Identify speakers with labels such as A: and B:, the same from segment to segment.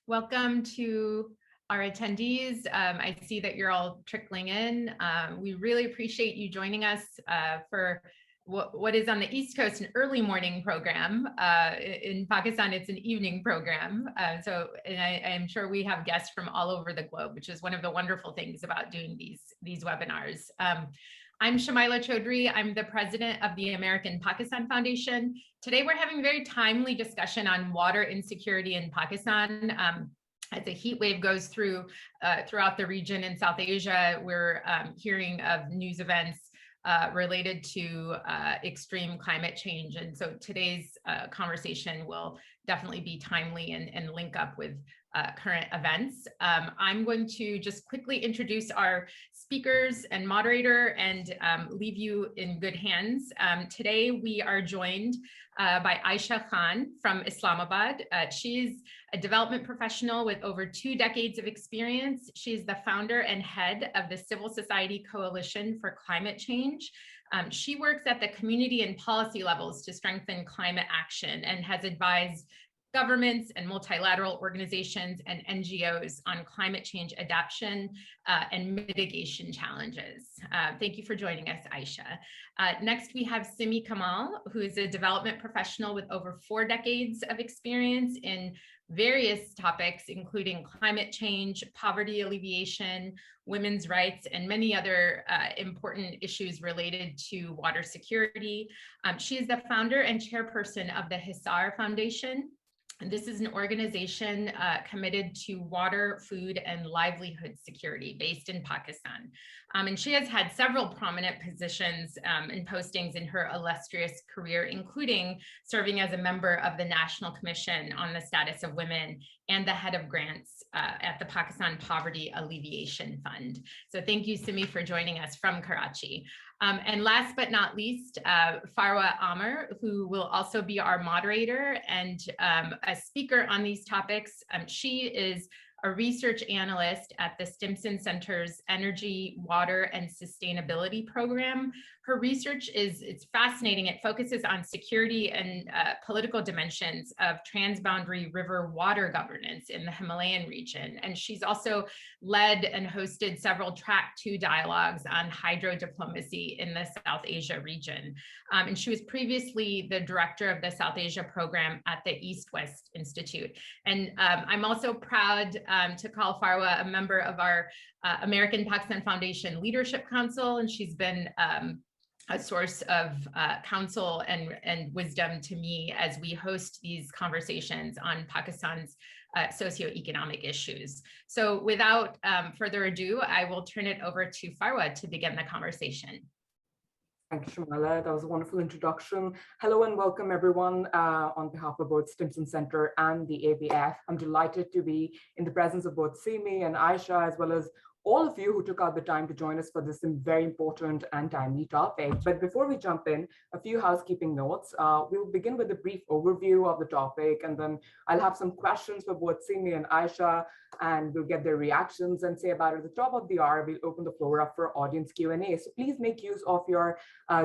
A: Welcome to our attendees. I see that you're all trickling in. We really appreciate you joining us for what is on the East Coast an early morning program. In Pakistan, it's an evening program. And I am sure we have guests from all over the globe, which is one of the wonderful things about doing these webinars. I'm Shamila Chaudhry. I'm the president of the American Pakistan Foundation. Today, we're having a very timely discussion on water insecurity in Pakistan. As a heat wave goes throughout the region in South Asia, we're hearing of news events related to extreme climate change. And so today's conversation will definitely be timely and link up with current events. I'm going to just quickly introduce our speakers and moderator and leave you in good hands. Today we are joined by Aisha Khan from Islamabad. She's a development professional with over 2 decades of experience. She's the founder and head of the Civil Society Coalition for Climate Change. She works at the community and policy levels to strengthen climate action and has advised governments and multilateral organizations and NGOs on climate change adaptation and mitigation challenges. Thank you for joining us, Aisha. Next, we have Simi Kamal, who is a development professional with over 4 decades of experience in various topics, including climate change, poverty alleviation, women's rights, and many other important issues related to water security. She is the founder and chairperson of the Hisar Foundation. And this is an organization committed to water, food, and livelihood security based in Pakistan. And she has had several prominent positions and postings in her illustrious career, including serving as a member of the National Commission on the Status of Women and the head of grants at the Pakistan Poverty Alleviation Fund. So thank you, Simi, for joining us from Karachi. And last but not least, Farwa Aamer, who will also be our moderator and a speaker on these topics. She is a research analyst at the Stimson Center's Energy, Water, and Sustainability Program. Her research it's fascinating. It focuses on security and political dimensions of transboundary river water governance in the Himalayan region. And she's also led and hosted several Track 2 dialogues on hydro diplomacy in the South Asia region. And she was previously the director of the South Asia program at the East-West Institute. And I'm also proud to call Farwa a member of our American Pakistan Foundation Leadership Council, and she's been a source of counsel and wisdom to me as we host these conversations on Pakistan's socioeconomic issues. So without further ado, I will turn it over to Farwa to begin the conversation.
B: Thank you, Shamila. That was a wonderful introduction. Hello and welcome everyone on behalf of both Stimson Center and the ABF. I'm delighted to be in the presence of both Simi and Aisha, as well as all of you who took out the time to join us for this very important and timely topic. But before we jump in, a few housekeeping notes. We'll begin with a brief overview of the topic, and then I'll have some questions for both Simi and Aisha, and we'll get their reactions and say about it. At the top of the hour, we'll open the floor up for audience Q&A. So please make use of your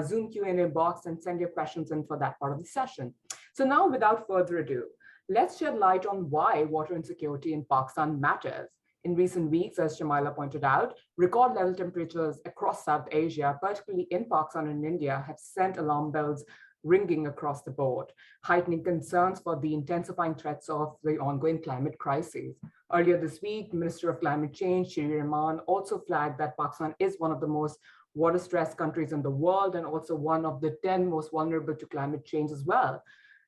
B: Zoom Q&A box and send your questions in for that part of the session. So now, without further ado, let's shed light on why water insecurity in Pakistan matters. In recent weeks, as Shamila pointed out, record level temperatures across South Asia, particularly in Pakistan and India, have sent alarm bells ringing across the board, heightening concerns for the intensifying threats of the ongoing climate crisis. Earlier this week, Minister of Climate Change, Sri Rahman, also flagged that Pakistan is one of the most water-stressed countries in the world and also one of the 10 most vulnerable to climate change as well.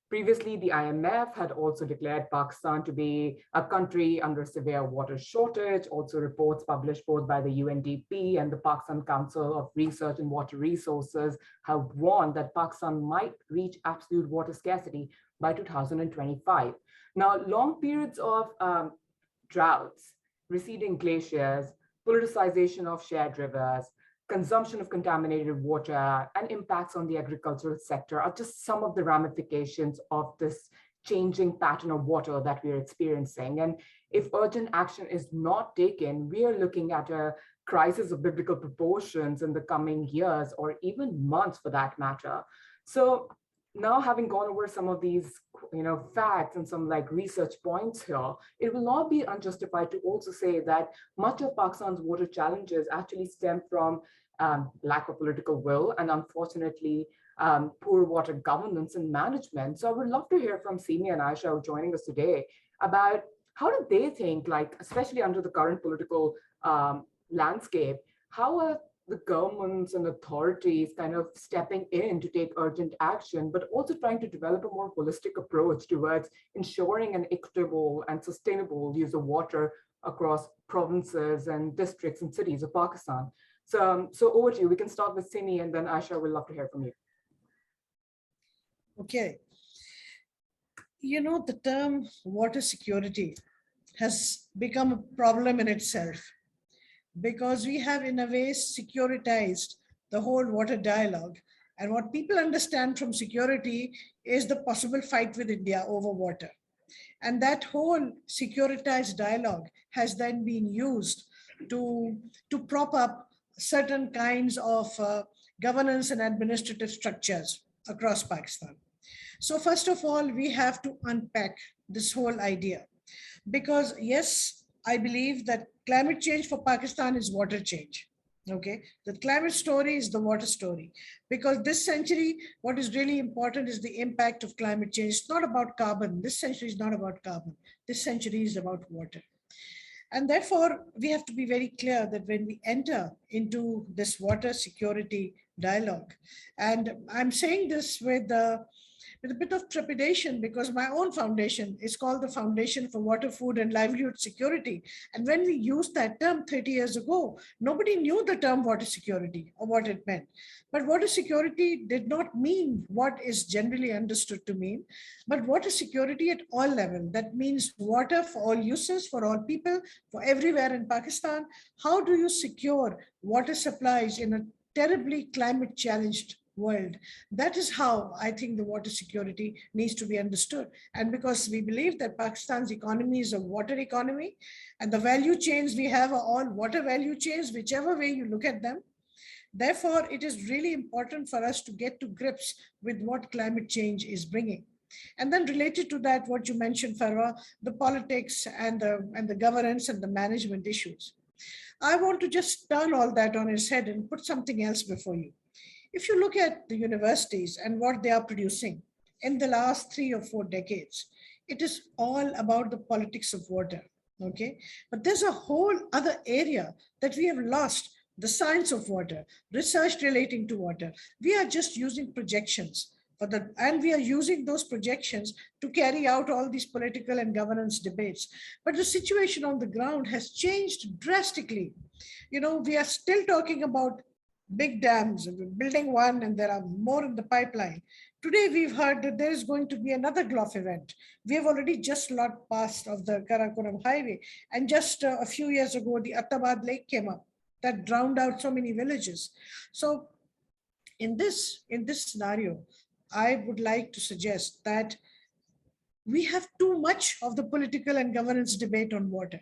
B: Previously, the IMF had also declared Pakistan to be a country under severe water shortage. Also, reports published both by the UNDP and the Pakistan Council of Research and Water Resources have warned that Pakistan might reach absolute water scarcity by 2025. Now, long periods of droughts, receding glaciers, politicization of shared rivers, consumption of contaminated water, and impacts on the agricultural sector are just some of the ramifications of this changing pattern of water that we are experiencing. And if urgent action is not taken, we are looking at a crisis of biblical proportions in the coming years or even months for that matter. So now having gone over some of these, facts and some like research points here, it will not be unjustified to also say that much of Pakistan's water challenges actually stem from lack of political will and unfortunately poor water governance and management. So I would love to hear from Simi and Aisha who are joining us today about how do they think, like especially under the current political landscape, how are the governments and authorities kind of stepping in to take urgent action, but also trying to develop a more holistic approach towards ensuring an equitable and sustainable use of water across provinces and districts and cities of Pakistan. So over to you. We can start with Simi and then Aisha, we'd love to hear from you.
C: Okay. The term water security has become a problem in itself because we have in a way securitized the whole water dialogue. And what people understand from security is the possible fight with India over water. And that whole securitized dialogue has then been used to prop up certain kinds of governance and administrative structures across Pakistan. So first of all, we have to unpack this whole idea because yes, I believe that climate change for Pakistan is water change. Okay, the climate story is the water story because this century, what is really important is the impact of climate change. It's not about carbon. This century is not about carbon. This century is about water. And therefore, we have to be very clear that when we enter into this water security dialogue, and I'm saying this with a bit of trepidation because my own foundation is called the Foundation for Water, Food and Livelihood Security. And when we used that term 30 years ago, nobody knew the term water security or what it meant. But water security did not mean what is generally understood to mean, but water security at all levels. That means water for all uses, for all people, for everywhere in Pakistan. How do you secure water supplies in a terribly climate challenged world? That is how I think the water security needs to be understood. And because we believe that Pakistan's economy is a water economy and the value chains we have are all water value chains, whichever way you look at them. Therefore, it is really important for us to get to grips with what climate change is bringing. And then related to that, what you mentioned, Farwa, the politics and the governance and the management issues. I want to just turn all that on its head and put something else before you. If you look at the universities and what they are producing in the last 3 or 4 decades, it is all about the politics of water, okay? But there's a whole other area that we have lost, the science of water, research relating to water. We are just using projections and we are using those projections to carry out all these political and governance debates. But the situation on the ground has changed drastically. We are still talking about big dams, building one, and there are more in the pipeline. Today, we've heard that there is going to be another GLOF event. We have already just lot past of the Karakoram highway. And just a few years ago, the Attabad Lake came up that drowned out so many villages. So in this scenario, I would like to suggest that we have too much of the political and governance debate on water.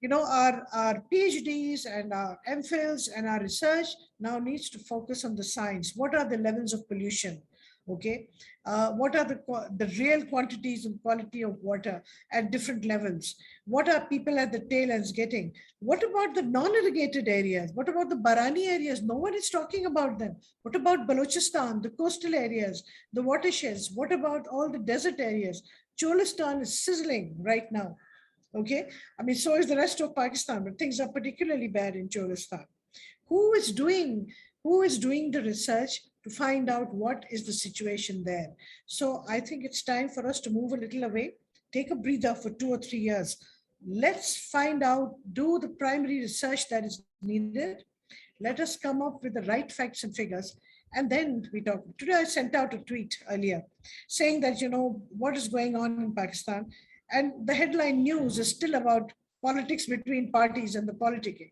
C: Our PhDs and our MPhils and our research now needs to focus on the science. What are the levels of pollution? Okay, what are the real quantities and quality of water at different levels? What are people at the tail ends getting? What about the non-irrigated areas? What about the Barani areas? No one is talking about them. What about Balochistan, the coastal areas, the watersheds? What about all the desert areas? Cholistan is sizzling right now. Okay, I mean, so is the rest of Pakistan, but things are particularly bad in Cholistan. Who is doing the research to find out what is the situation there? So I think it's time for us to move a little away, take a breather for 2 or 3 years. Let's find out, do the primary research that is needed. Let us come up with the right facts and figures. And then we talk. Today I sent out a tweet earlier saying that, what is going on in Pakistan? And the headline news is still about politics between parties and the politicking.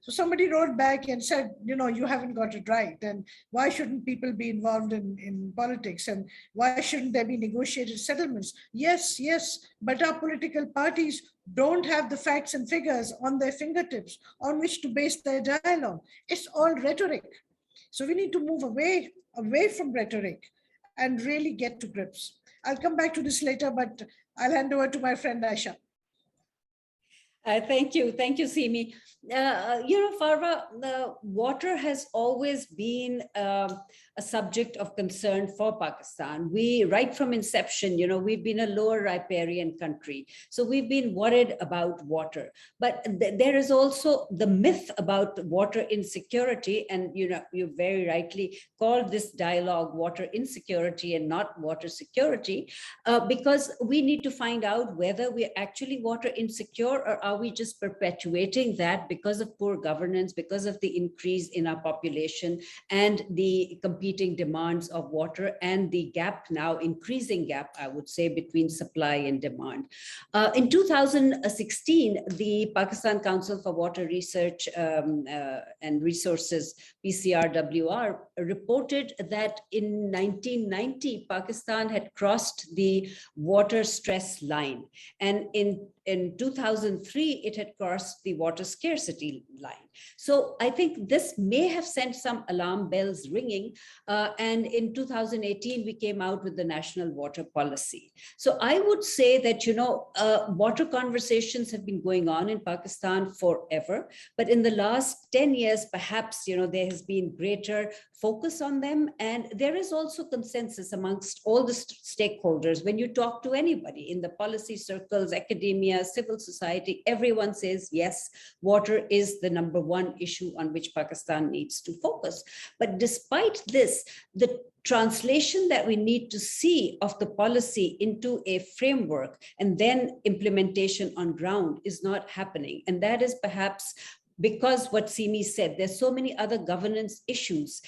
C: So somebody wrote back and said, you haven't got it right. And why shouldn't people be involved in politics? And why shouldn't there be negotiated settlements? Yes, but our political parties don't have the facts and figures on their fingertips on which to base their dialogue. It's all rhetoric. So we need to move away from rhetoric and really get to grips. I'll come back to this later, but I'll hand over to my friend Aisha.
D: Thank you. Thank you, Simi. Farwa, water has always been a subject of concern for Pakistan. We, right from inception, we've been a lower riparian country. So we've been worried about water. But there is also the myth about water insecurity. And, you very rightly called this dialogue water insecurity and not water security, because we need to find out whether we're actually water insecure, or are we just perpetuating that because of poor governance, because of the increase in our population and the competing demands of water and the gap, now increasing gap, I would say, between supply and demand. In 2016, the Pakistan Council for Water Research and Resources, PCRWR, reported that in 1990, Pakistan had crossed the water stress line. And in 2003, it had crossed the water scarcity line. So I think this may have sent some alarm bells ringing. And in 2018, we came out with the National Water Policy. So I would say that, water conversations have been going on in Pakistan forever. But in the last 10 years, perhaps, there has been greater focus on them. And there is also consensus amongst all the stakeholders. When you talk to anybody in the policy circles, academia, civil society, everyone says, yes, water is the number one issue on which Pakistan needs to focus. But despite this, the translation that we need to see of the policy into a framework and then implementation on ground is not happening. And that is perhaps because what Simi said, there's so many other governance issues.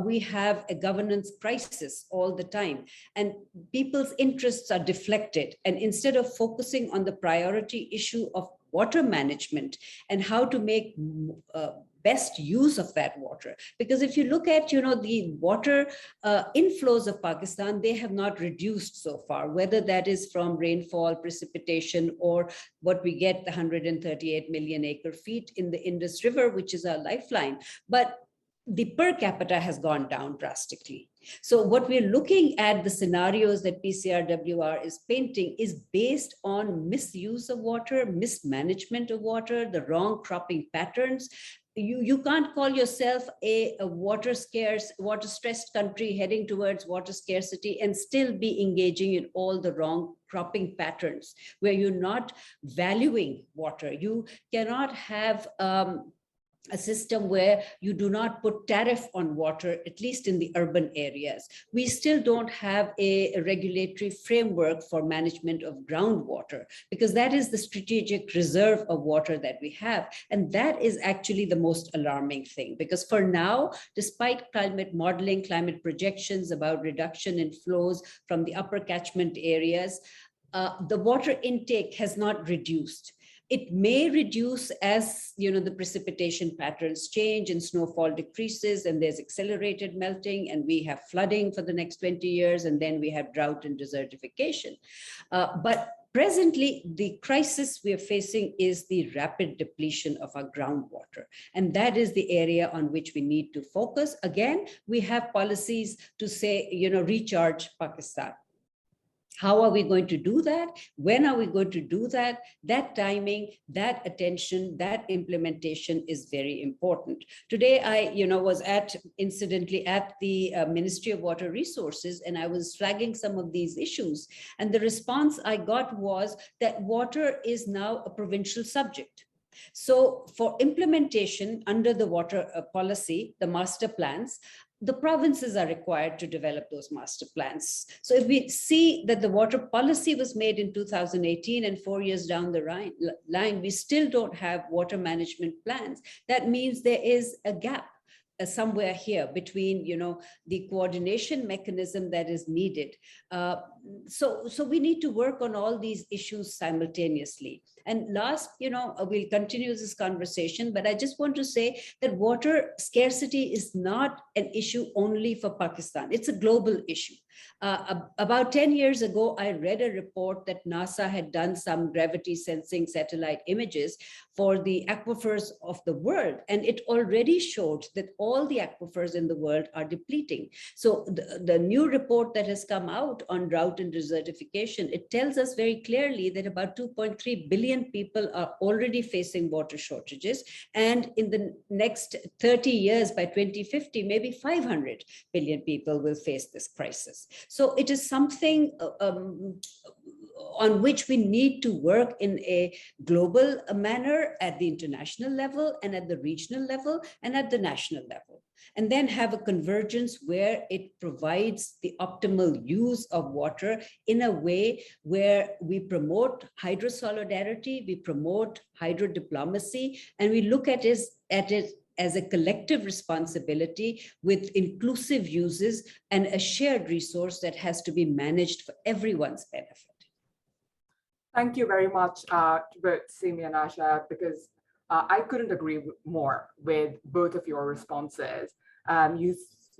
D: We have a governance crisis all the time, and people's interests are deflected. And instead of focusing on the priority issue of water management and how to make best use of that water. Because if you look at, the water inflows of Pakistan, they have not reduced so far, whether that is from rainfall, precipitation, or what we get, the 138 million acre feet in the Indus River, which is our lifeline. But the per capita has gone down drastically. So what we're looking at, the scenarios that PCRWR is painting, is based on misuse of water, mismanagement of water, the wrong cropping patterns. You can't call yourself a water scarce, water stressed country heading towards water scarcity and still be engaging in all the wrong cropping patterns where you're not valuing water. You cannot have a system where you do not put tariff on water, at least in the urban areas. We still don't have a regulatory framework for management of groundwater, because that is the strategic reserve of water that we have. And that is actually the most alarming thing, because for now, despite climate modeling, climate projections about reduction in flows from the upper catchment areas, the water intake has not reduced. It may reduce as the precipitation patterns change and snowfall decreases and there's accelerated melting and we have flooding for the next 20 years and then we have drought and desertification. But presently, the crisis we are facing is the rapid depletion of our groundwater. And that is the area on which we need to focus. Again, we have policies to say, recharge Pakistan. How are we going to do that? When are we going to do that? That timing, that attention, that implementation is very important. Today, I was incidentally at the Ministry of Water Resources, and I was flagging some of these issues. And the response I got was that water is now a provincial subject. So for implementation under the water policy, the master plans, the provinces are required to develop those master plans. So if we see that the water policy was made in 2018 and 4 years down the line, we still don't have water management plans. That means there is a gap somewhere here between, the coordination mechanism that is needed. So we need to work on all these issues simultaneously. And last, we'll continue this conversation, but I just want to say that water scarcity is not an issue only for Pakistan. It's a global issue. About 10 years ago, I read a report that NASA had done some gravity sensing satellite images for the aquifers of the world. And it already showed that all the aquifers in the world are depleting. So the new report that has come out on drought and desertification, it tells us very clearly that about 2.3 billion people are already facing water shortages. And in the next 30 years, by 2050, maybe 500 billion people will face this crisis. So it is something on which we need to work in a global manner at the international level and at the regional level and at the national level. And then have a convergence where it provides the optimal use of water in a way where we promote hydro-solidarity, we promote hydro-diplomacy, and we look at it as a collective responsibility with inclusive uses and a shared resource that has to be managed for everyone's benefit.
B: Thank you very much to both Simi and Aisha, because I couldn't agree more with both of your responses.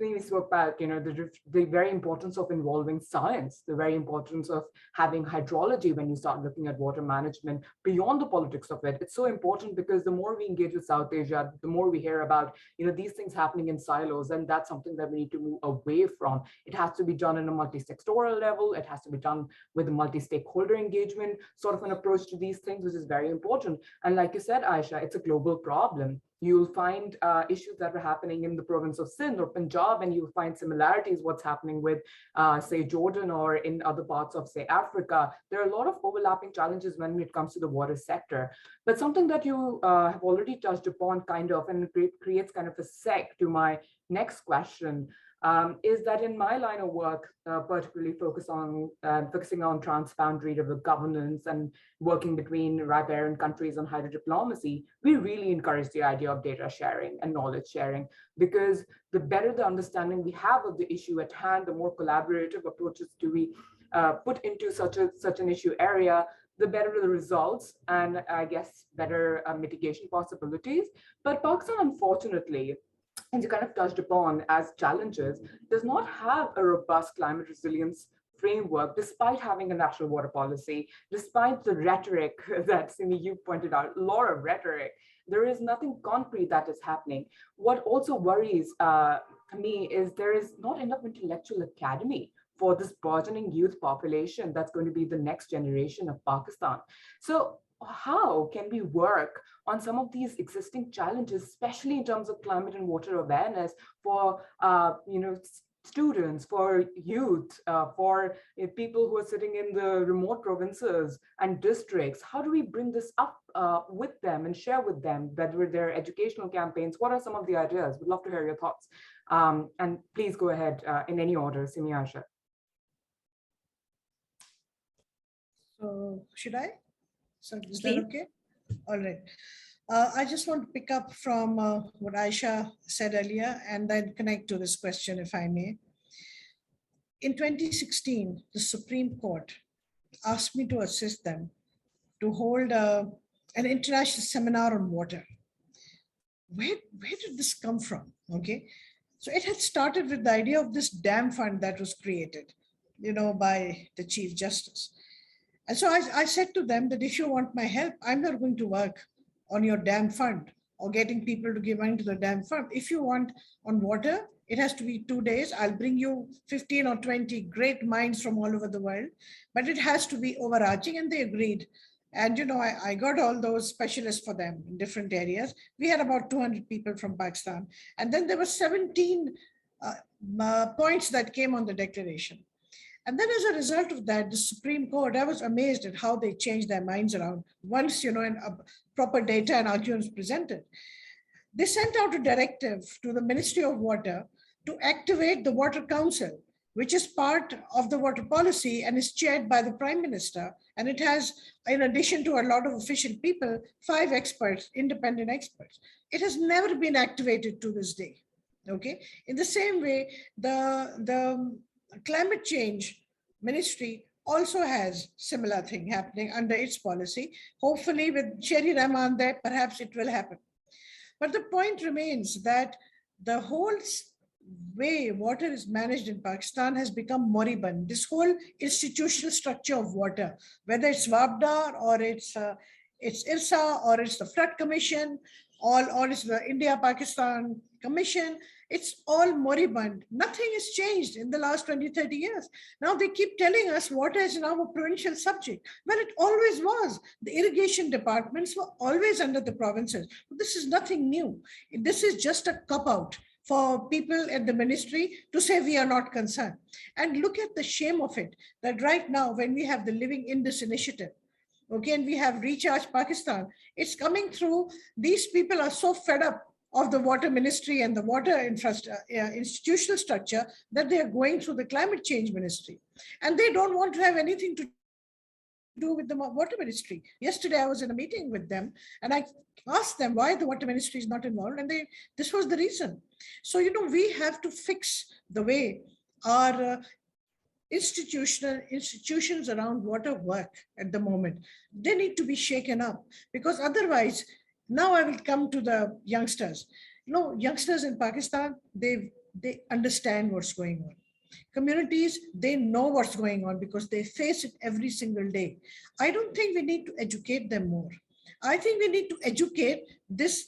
B: You spoke about the very importance of involving science, the very importance of having hydrology when you start looking at water management beyond the politics of it. It's so important because the more we engage with South Asia, the more we hear about these things happening in silos, and that's something that we need to move away from. It has to be done in a multi-sectoral level. It has to be done with a multi-stakeholder engagement sort of an approach to these things, which is very important. And like you said, Aisha, it's a global problem. You'll find issues that are happening in the province of Sindh or Punjab, and you'll find similarities what's happening with, say, Jordan or in other parts of, say, Africa. There are a lot of overlapping challenges when it comes to the water sector. But something that you have already touched upon kind of, and it creates kind of a seg to my next question, is that in my line of work, particularly focusing on transboundary river governance and working between riparian countries on hydrodiplomacy, we really encourage the idea of data sharing and knowledge sharing, because the better the understanding we have of the issue at hand, the more collaborative approaches do we put into such an issue area, the better the results and I guess better mitigation possibilities. But Pakistan, unfortunately, and you kind of touched upon as challenges, does not have a robust climate resilience framework, despite having a national water policy, despite the rhetoric that Simi, you pointed out, a lot of rhetoric. There is nothing concrete that is happening. What also worries me is there is not enough intellectual academy for this burgeoning youth population that's going to be the next generation of Pakistan. So how can we work on some of these existing challenges, especially in terms of climate and water awareness for students, for youth, for people who are sitting in the remote provinces and districts? How do we bring this up with them and share with them, whether their educational campaigns? What are some of the ideas? We'd love to hear your thoughts. And please go ahead in any order, Simi, Aisha.
C: So should I? So is that okay? All right. I just want to pick up from what Aisha said earlier and then connect to this question, if I may. In 2016, the Supreme Court asked me to assist them to hold an international seminar on water. Where did this come from? Okay. So it had started with the idea of this dam fund that was created, by the Chief Justice. And so I said to them that if you want my help, I'm not going to work on your dam fund or getting people to give money to the dam fund. If you want on water, it has to be 2 days. I'll bring you 15 or 20 great minds from all over the world, but it has to be overarching. And they agreed. And, I got all those specialists for them in different areas. We had about 200 people from Pakistan. And then there were 17 points that came on the declaration. And then as a result of that, the Supreme Court, I was amazed at how they changed their minds around once, proper data and arguments presented. They sent out a directive to the Ministry of Water to activate the Water Council, which is part of the water policy and is chaired by the Prime Minister. And it has, in addition to a lot of official people, 5 experts, independent experts. It has never been activated to this day. Okay. In the same way, the Climate Change Ministry also has similar thing happening under its policy. Hopefully with Sherry Rahman there, perhaps it will happen. But the point remains that the whole way water is managed in Pakistan has become moribund. This whole institutional structure of water, whether it's WAPDA or it's IRSA or it's the Flood Commission or it's the India-Pakistan Commission, it's all moribund. Nothing has changed in the last 20, 30 years. Now they keep telling us water is now a provincial subject. Well, it always was. The irrigation departments were always under the provinces. This is nothing new. This is just a cop-out for people at the ministry to say we are not concerned. And look at the shame of it, that right now when we have the Living Indus initiative, okay, and we have Recharge Pakistan, it's coming through. These people are so fed up of the water ministry and the water institutional structure that they are going through the climate change ministry. And they don't want to have anything to do with the water ministry. Yesterday, I was in a meeting with them and I asked them why the water ministry is not involved. And this was the reason. So, we have to fix the way our institutions around water work at the moment. They need to be shaken up, because otherwise, now I will come to the youngsters. Youngsters in Pakistan, they understand what's going on. Communities, they know what's going on because they face it every single day. I don't think we need to educate them more. I think we need to educate this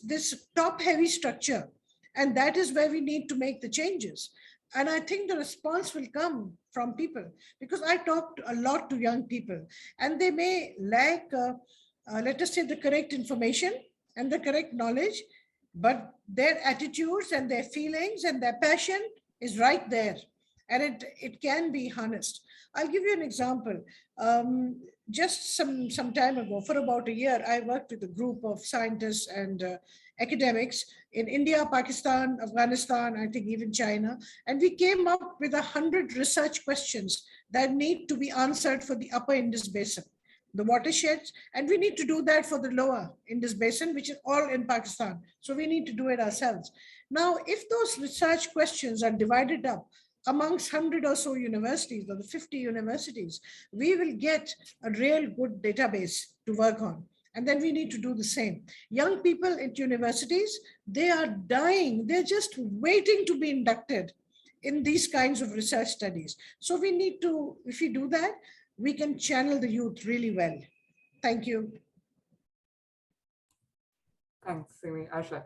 C: top-heavy structure, and that is where we need to make the changes. And I think the response will come from people, because I talk a lot to young people and they may lack, let us say, the correct information and the correct knowledge, but their attitudes and their feelings and their passion is right there, and it can be harnessed. I'll give you an example. Just some time ago, for about a year, I worked with a group of scientists and academics in India, Pakistan, Afghanistan, I think even China, and we came up with 100 research questions that need to be answered for the upper Indus Basin, the watersheds, and we need to do that for the lower Indus Basin, which is all in Pakistan. So we need to do it ourselves. Now, if those research questions are divided up amongst 100 or so universities, or the 50 universities, we will get a real good database to work on. And then we need to do the same. Young people at universities, they are dying. They're just waiting to be inducted in these kinds of research studies. So we need to, if we do that, we can channel the youth really well. Thank you.
B: Thanks, Simi. Aisha.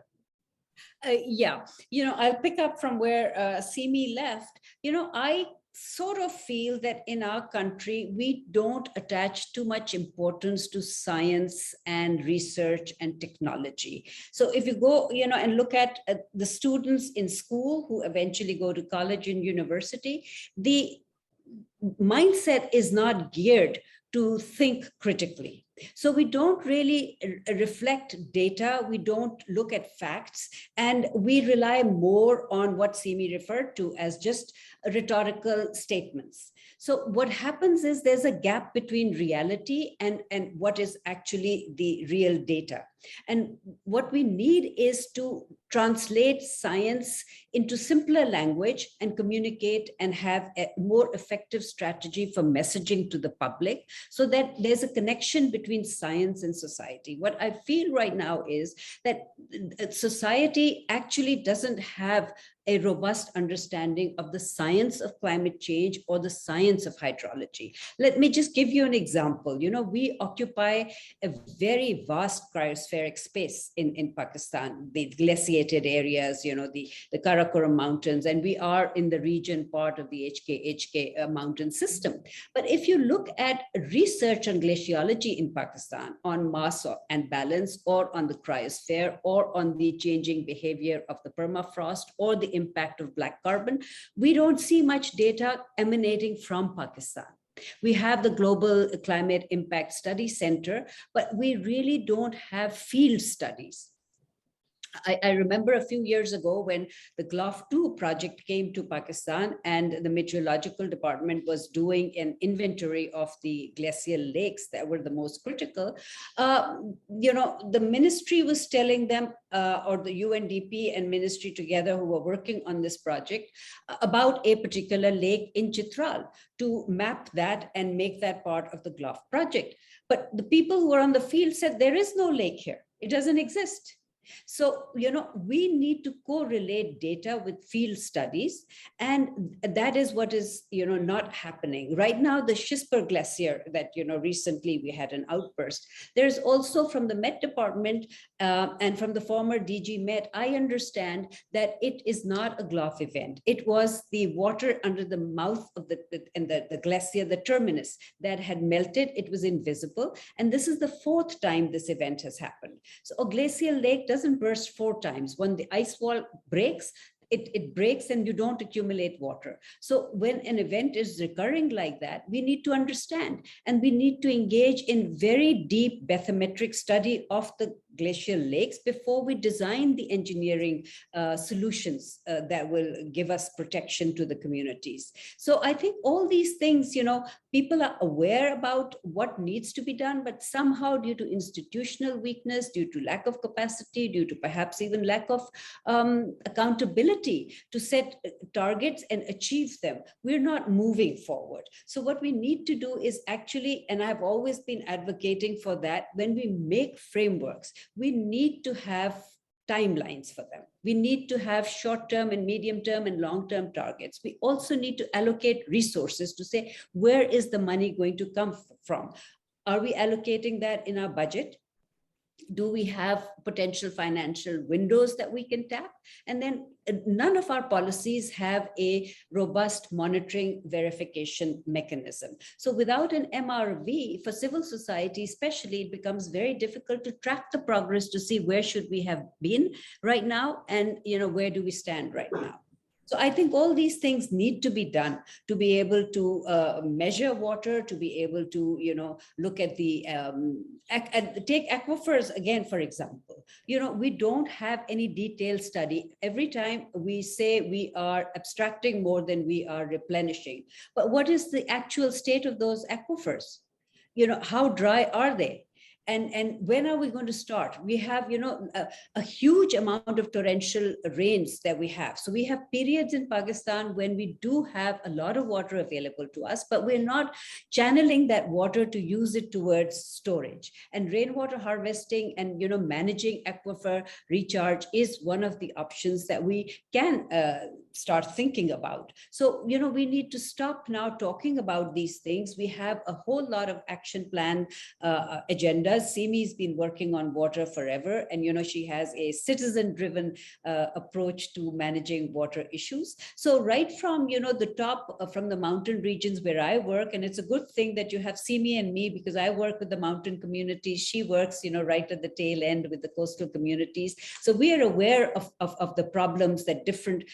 D: Yeah, I'll pick up from where Simi left. I sort of feel that in our country, we don't attach too much importance to science and research and technology. So if you go, and look at the students in school who eventually go to college and university, the mindset is not geared to think critically. So we don't really reflect data, we don't look at facts, and we rely more on what Simi referred to as just rhetorical statements. So what happens is there's a gap between reality and what is actually the real data. And what we need is to translate science into simpler language and communicate and have a more effective strategy for messaging to the public, so that there's a connection between science and society. What I feel right now is that society actually doesn't have a robust understanding of the science of climate change or the science of hydrology. Let me just give you an example. We occupy a very vast cryospheric space in Pakistan, the glaciated areas, the Karakoram Mountains, and we are in the region part of the HK mountain system. But if you look at research on glaciology in Pakistan, on mass and balance, or on the cryosphere, or on the changing behavior of the permafrost, or the impact of black carbon, we don't see much data emanating from Pakistan. We have the Global Climate Impact Study Center, but we really don't have field studies. I remember a few years ago when the GLOF 2 project came to Pakistan and the meteorological department was doing an inventory of the glacial lakes that were the most critical. The ministry was telling them, or the UNDP and ministry together who were working on this project, about a particular lake in Chitral to map that and make that part of the GLOF project. But the people who were on the field said, there is no lake here. It doesn't exist. So, we need to correlate data with field studies, and that is what is, not happening. Right now, the Shisper Glacier that, recently we had an outburst. There's also from the Met Department and from the former DG Met, I understand that it is not a GLOF event. It was the water under the mouth of the glacier, the terminus, that had melted. It was invisible. And this is the 4th time this event has happened. So a glacial lake doesn't burst 4 times. When the ice wall breaks, it breaks and you don't accumulate water. So when an event is recurring like that, we need to understand, and we need to engage in very deep bathymetric study of the glacial lakes before we design the engineering solutions that will give us protection to the communities. So I think all these things, people are aware about what needs to be done, but somehow due to institutional weakness, due to lack of capacity, due to perhaps even lack of accountability to set targets and achieve them, we're not moving forward. So what we need to do is actually, and I've always been advocating for that, when we make frameworks, we need to have timelines for them. We need to have short-term and medium-term and long-term targets. We also need to allocate resources to say, where is the money going to come from? Are we allocating that in our budget? Do we have potential financial windows that we can tap? And then none of our policies have a robust monitoring verification mechanism. So without an MRV for civil society, especially, it becomes very difficult to track the progress to see where should we have been right now and where do we stand right now. So I think all these things need to be done to be able to measure water, to be able to, look at the, take aquifers again, for example. We don't have any detailed study. Every time we say we are abstracting more than we are replenishing. But what is the actual state of those aquifers? How dry are they? And when are we going to start? We have, a huge amount of torrential rains that we have. So we have periods in Pakistan when we do have a lot of water available to us, but we're not channeling that water to use it towards storage. And rainwater harvesting and, managing aquifer recharge is one of the options that we can start thinking about. So, we need to stop now talking about these things. We have a whole lot of action plan agendas. Simi's been working on water forever, and she has a citizen-driven approach to managing water issues. So right from the top, from the mountain regions where I work, and it's a good thing that you have Simi and me, because I work with the mountain communities. She works right at the tail end with the coastal communities. So we are aware of the problems that different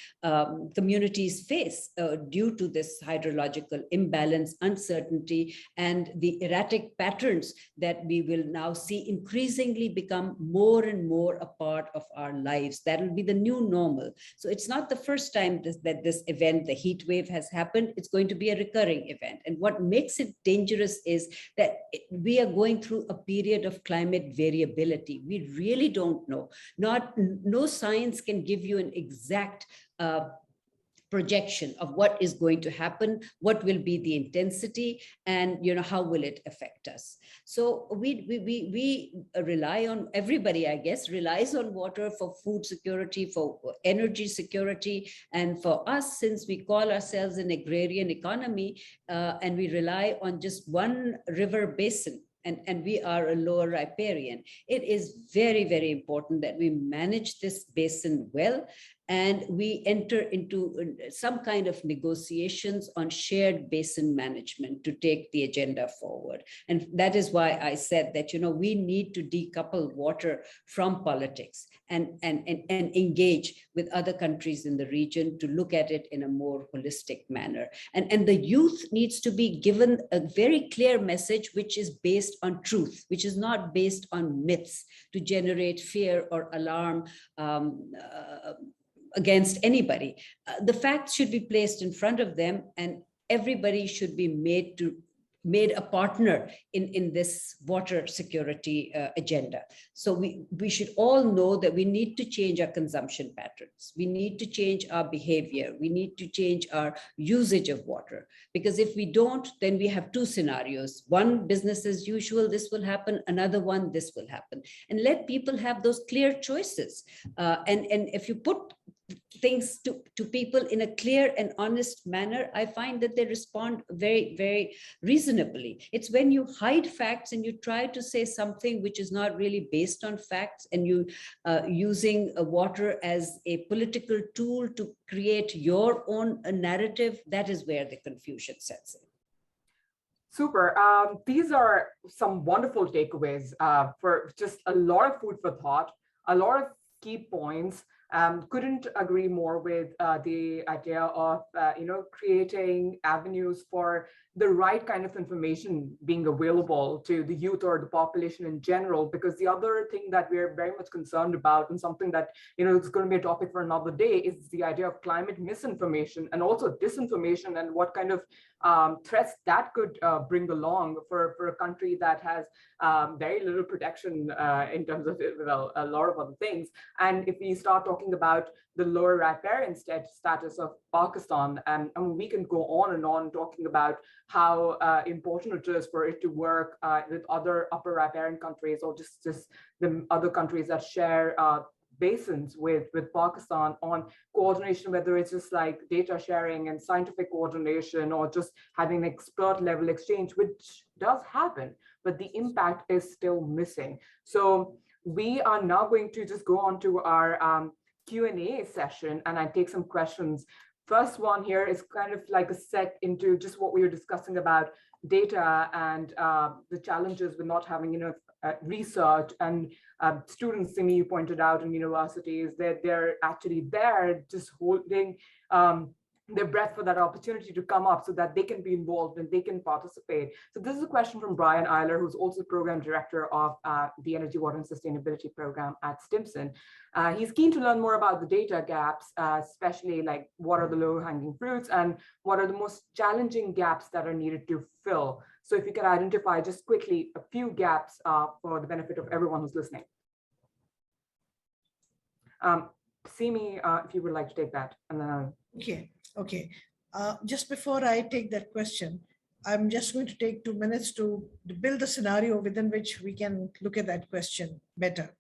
D: communities face due to this hydrological imbalance, uncertainty, and the erratic patterns that we will now see increasingly become more and more a part of our lives. That will be the new normal. So it's not the first time that this event, the heat wave, has happened. It's going to be a recurring event. And what makes it dangerous is that we are going through a period of climate variability. We really don't know. No science can give you an exact projection of what is going to happen, what will be the intensity, and how will it affect us. So we rely on, everybody, I guess, relies on water for food security, for energy security, and for us, since we call ourselves an agrarian economy, and we rely on just one river basin, and we are a lower riparian, it is very, very important that we manage this basin well and we enter into some kind of negotiations on shared basin management to take the agenda forward. And that is why I said that, we need to decouple water from politics and engage with other countries in the region to look at it in a more holistic manner. And the youth needs to be given a very clear message, which is based on truth, which is not based on myths to generate fear or alarm against anybody. The facts should be placed in front of them, and everybody should be made a partner in this water security agenda. So we should all know that we need to change our consumption patterns. We need to change our behavior. We need to change our usage of water, because if we don't, then we have two scenarios. One, business as usual, this will happen. Another one, this will happen. And let people have those clear choices. And if you put things to people in a clear and honest manner, I find that they respond very, very reasonably. It's when you hide facts and you try to say something which is not really based on facts, and you using water as a political tool to create your own narrative, that is where the confusion sets in.
B: Super. These are some wonderful takeaways for just a lot of food for thought, a lot of key points. Couldn't agree more with the idea of creating avenues for the right kind of information being available to the youth or the population in general. Because the other thing that we're very much concerned about, and something that it's going to be a topic for another day, is the idea of climate misinformation and also disinformation, and what kind of threats that could bring along for a country that has very little protection in terms of a lot of other things. And if we start talking about the lower riparian status of Pakistan, and we can go on and on talking about how important it is for it to work with other upper riparian countries, or just the other countries that share basins with Pakistan on coordination, whether it's just like data sharing and scientific coordination, or just having an expert level exchange, which does happen, but the impact is still missing. So we are now going to just go on to our Q&A session, and I take some questions. First one here is kind of like a set into just what we were discussing about data and the challenges with not having enough research, and students, Simi, you pointed out, in universities, that they're actually there just holding their breath for that opportunity to come up so that they can be involved and they can participate. So this is a question from Brian Eiler, who's also program director of the Energy, Water and Sustainability program at Stimson. He's keen to learn more about the data gaps, especially like what are the low-hanging fruits and what are the most challenging gaps that are needed to fill. So if you can identify just quickly a few gaps for the benefit of everyone who's listening. Simi, if you would like to take that, and then
C: Okay. Just before I take that question, I'm just going to take 2 minutes to build a scenario within which we can look at that question better.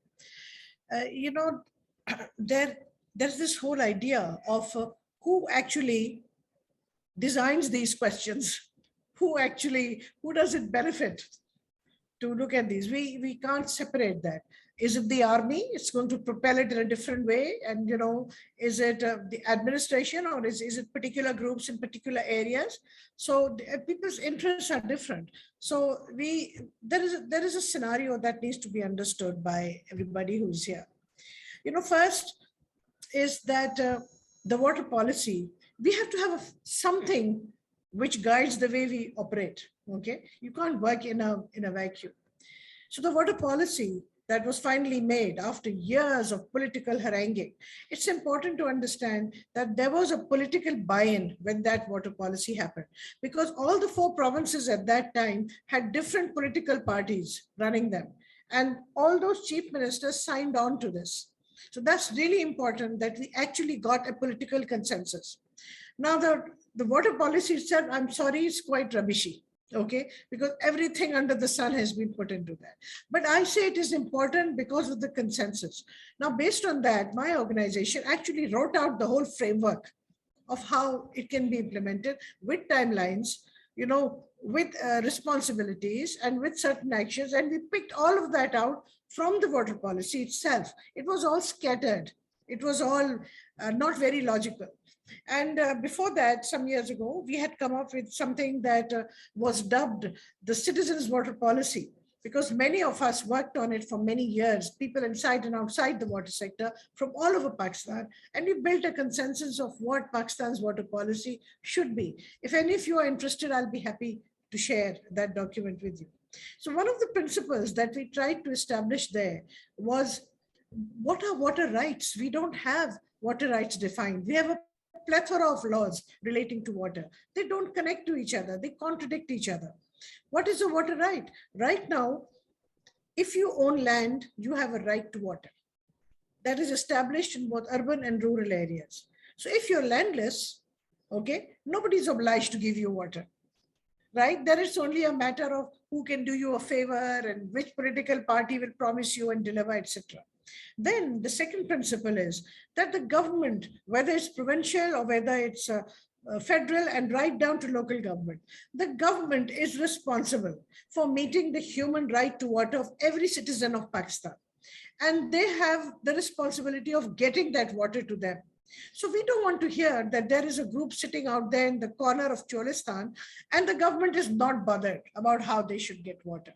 C: There's this whole idea of who actually designs these questions, who does it benefit to look at these. We can't separate that. Is it the army? It's going to propel it in a different way. And, is it the administration, or is it particular groups in particular areas? So people's interests are different. So there is a scenario that needs to be understood by everybody who's here. First is that the water policy, we have to have something which guides the way we operate. Okay, you can't work in a vacuum. So the water policy that was finally made after years of political haranguing, it's important to understand that there was a political buy-in when that water policy happened, because all the 4 provinces at that time had different political parties running them, and all those chief ministers signed on to this. So that's really important, that we actually got a political consensus. Now the water policy itself, I'm sorry, is quite rubbishy. Okay, because everything under the sun has been put into that. But I say it is important because of the consensus. Now, based on that, my organization actually wrote out the whole framework of how it can be implemented with timelines, with responsibilities and with certain actions. And we picked all of that out from the water policy itself. It was all scattered. It was all not very logical. And before that, some years ago, we had come up with something that was dubbed the Citizens' Water Policy, because many of us worked on it for many years, people inside and outside the water sector from all over Pakistan. And we built a consensus of what Pakistan's water policy should be. If any of you are interested, I'll be happy to share that document with you. So one of the principles that we tried to establish there was, what are water rights? We don't have water rights defined. We have a plethora of laws relating to water. They don't connect to each other. They contradict each other. What is a water right? Right now, if you own land, you have a right to water. That is established in both urban and rural areas. So if you're landless, okay, nobody's obliged to give you water, right? There is only a matter of who can do you a favor and which political party will promise you and deliver, etc. Then the second principle is that the government, whether it's provincial or whether it's federal and right down to local government, the government is responsible for meeting the human right to water of every citizen of Pakistan. And they have the responsibility of getting that water to them. So we don't want to hear that there is a group sitting out there in the corner of Cholistan and the government is not bothered about how they should get water.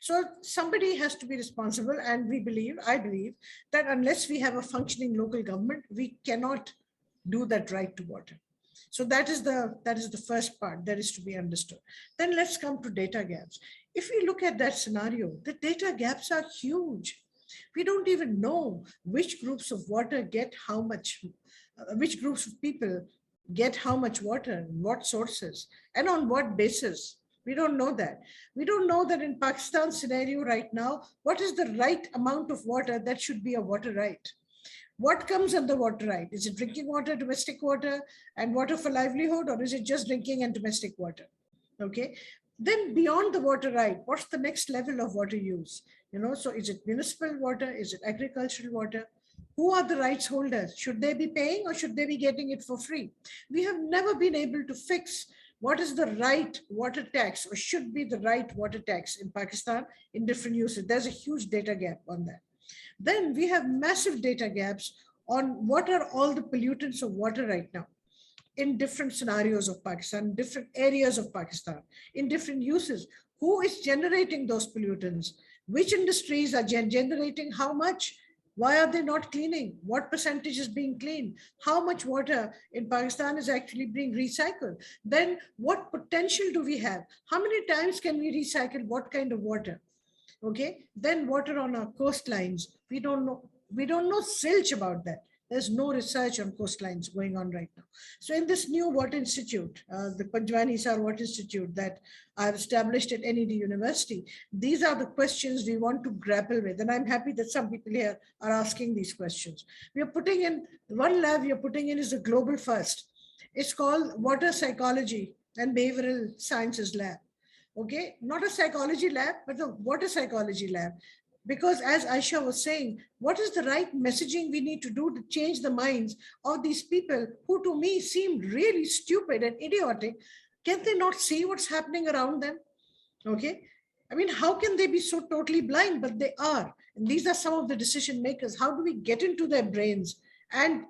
C: So somebody has to be responsible, and I believe that unless we have a functioning local government, we cannot do that right to water. So that is the first part that is to be understood. Then let's come to data gaps. If we look at that scenario, the data gaps are huge. We don't even know which groups of water get how much, which groups of people get how much water, what sources, and on what basis. We don't know that. We don't know that in Pakistan's scenario right now, what is the right amount of water that should be a water right? What comes under water right? Is it drinking water, domestic water, and water for livelihood, or is it just drinking and domestic water? Okay. Then beyond the water right, what's the next level of water use? So is it municipal water? Is it agricultural water? Who are the rights holders? Should they be paying or should they be getting it for free? We have never been able to fix what is the right water tax or should be the right water tax in Pakistan in different uses. There's a huge data gap on that. Then we have massive data gaps on what are all the pollutants of water right now in different scenarios of Pakistan, different areas of Pakistan, in different uses. Who is generating those pollutants? Which industries are generating how much? Why are they not cleaning? What percentage is being cleaned? How much water in Pakistan is actually being recycled? Then what potential do we have? How many times can we recycle what kind of water? Okay, then water on our coastlines. We don't know zilch about that. There's no research on coastlines going on right now. So in this new water institute, the Panjwani Sar Water Institute that I've established at NED University, these are the questions we want to grapple with. And I'm happy that some people here are asking these questions. We are putting in, one lab we are putting in is a global first. It's called Water Psychology and Behavioral Sciences Lab. Okay, not a psychology lab, but a water psychology lab. Because as Aisha was saying, what is the right messaging we need to do to change the minds of these people who to me seem really stupid and idiotic? Can they not see what's happening around them? Okay. I mean, how can they be so totally blind? But they are. And these are some of the decision makers. How do we get into their brains and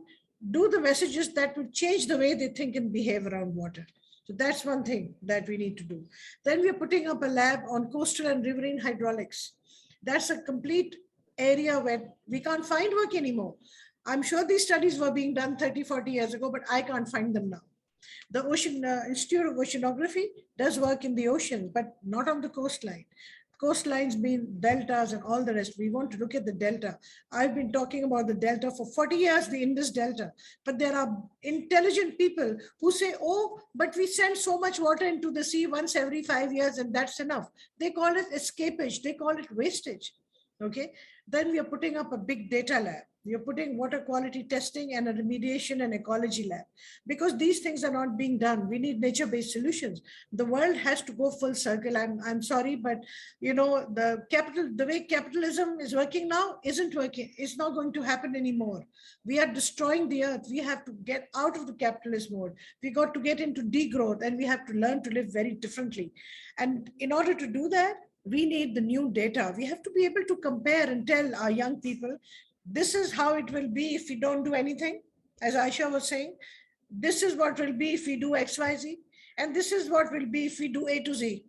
C: do the messages that will change the way they think and behave around water? So that's one thing that we need to do. Then we're putting up a lab on coastal and riverine hydraulics. That's a complete area where we can't find work anymore. I'm sure these studies were being done 30, 40 years ago, but I can't find them now. The Ocean Institute of Oceanography does work in the ocean, but not on the coastline. Coastlines being deltas and all the rest. We want to look at the delta. I've been talking about the delta for 40 years, the Indus Delta. But there are intelligent people who say, oh, but we send so much water into the sea once every 5 years and that's enough. They call it escapage. They call it wastage. Okay. Then we are putting up a big data lab. We are putting water quality testing and a remediation and ecology lab because these things are not being done. We need nature-based solutions. The world has to go full circle. I'm sorry, but the way capitalism is working now isn't working. It's not going to happen anymore. We are destroying the earth. We have to get out of the capitalist mode. We got to get into degrowth and we have to learn to live very differently. And in order to do that, we need the new data. We have to be able to compare and tell our young people, this is how it will be if we don't do anything. as Aisha was saying, this is what will be if we do X, Y, Z, and this is what will be if we do A to Z.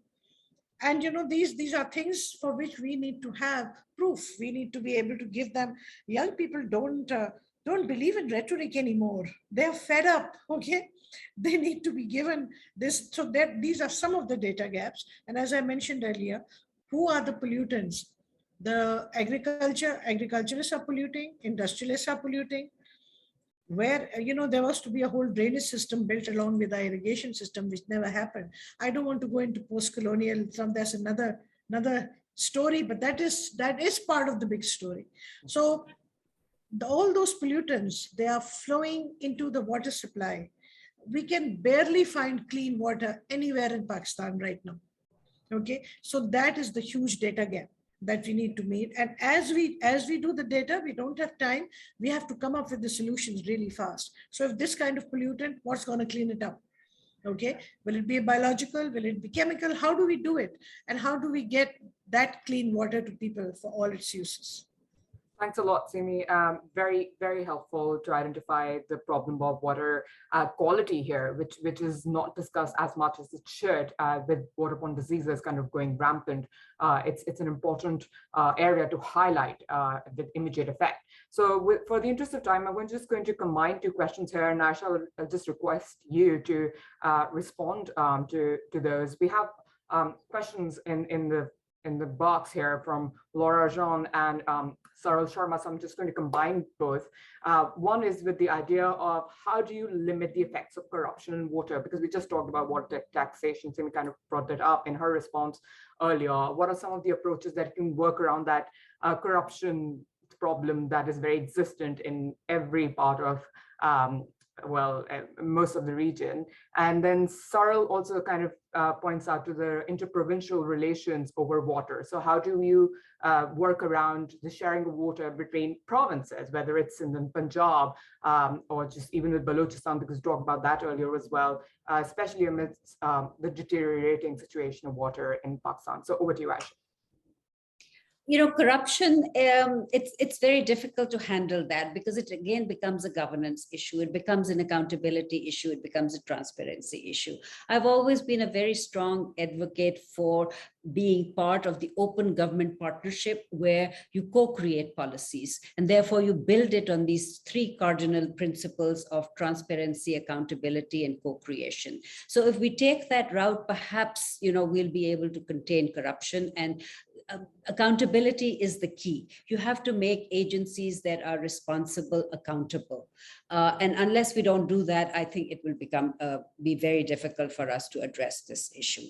C: And these are things for which we need to have proof. We need to be able to give them. Young people don't believe in rhetoric anymore. They're fed up. Okay, they need to be given this. So that these are some of the data gaps. And as I mentioned earlier, who are the pollutants? The agriculturists are polluting, industrialists are polluting, where there was to be a whole drainage system built along with the irrigation system, which never happened. I don't want to go into post-colonial, that's another story, but that is part of the big story. So all those pollutants, they are flowing into the water supply. We can barely find clean water anywhere in Pakistan right now. Okay, so that is the huge data gap that we need to meet. And as we do the data, we don't have time. We have to come up with the solutions really fast. So if this kind of pollutant, what's going to clean it up? Okay, will it be biological? Will it be chemical? How do we do it? And how do we get that clean water to people for all its uses?
B: Thanks a lot, Simi. Very, very helpful to identify the problem of water quality here, which is not discussed as much as it should, with waterborne diseases kind of going rampant. It's an important area to highlight with immediate effect. So for the interest of time, I'm just going to combine two questions here, and I shall just request you to respond to those. We have questions in the box here from Laura Jean and Saral Sharma, so I'm just going to combine both. One is with the idea of how do you limit the effects of corruption in water, because we just talked about water taxation, so we kind of brought that up in her response earlier. What are some of the approaches that can work around that corruption problem that is very existent in every part of most of the region? And then Saral also kind of points out to the interprovincial relations over water. So how do you work around the sharing of water between provinces, whether it's in the Punjab or just even with Balochistan, because we talked about that earlier as well, especially amidst the deteriorating situation of water in Pakistan. So over to you, Aisha.
D: Corruption, it's very difficult to handle that because it again becomes a governance issue. It becomes an accountability issue. It becomes a transparency issue. I've always been a very strong advocate for being part of the open government partnership where you co-create policies, and therefore you build it on these three cardinal principles of transparency, accountability, and co-creation. So if we take that route, perhaps, we'll be able to contain corruption, and accountability is the key. You have to make agencies that are responsible accountable. And unless we don't do that, I think it will be very difficult for us to address this issue.